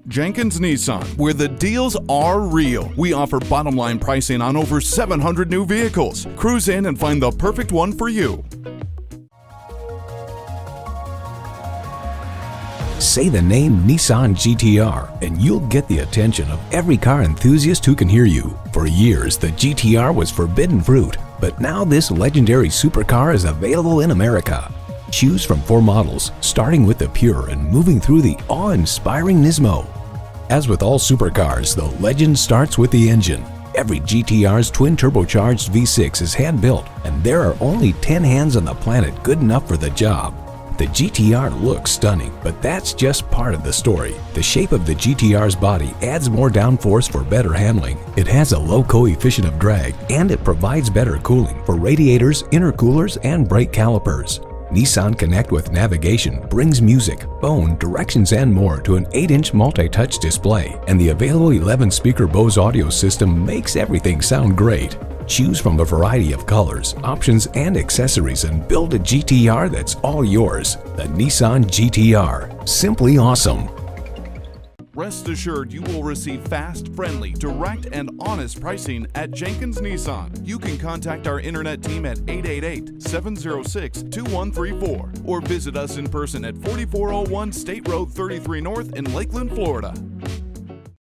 Jenkins Nissan, where the deals are real. We offer bottom line pricing on over 700 new vehicles. Cruise in and find the perfect one for you. Say the name Nissan GT-R and you'll get the attention of every car enthusiast who can hear you. For years, the GT-R was forbidden fruit, but now this legendary supercar is available in America. Choose from 4 models, starting with the Pure and moving through the awe-inspiring Nismo. As with all supercars, the legend starts with the engine. Every GT-R's twin-turbocharged V6 is hand-built, and there are only 10 hands on the planet good enough for the job. The GT-R looks stunning, but that's just part of the story. The shape of the GT-R's body adds more downforce for better handling. It has a low coefficient of drag, and it provides better cooling for radiators, intercoolers, and brake calipers. Nissan Connect with navigation brings music, phone, directions, and more to an 8-inch multi-touch display, and the available 11-speaker Bose audio system makes everything sound great. Choose from a variety of colors, options, and accessories and build a GT-R that's all yours. The Nissan GT-R. Simply awesome. Rest assured you will receive fast, friendly, direct, and honest pricing at Jenkins Nissan. You can contact our internet team at 888-706-2134 or visit us in person at 4401 State Road 33 North in Lakeland, Florida.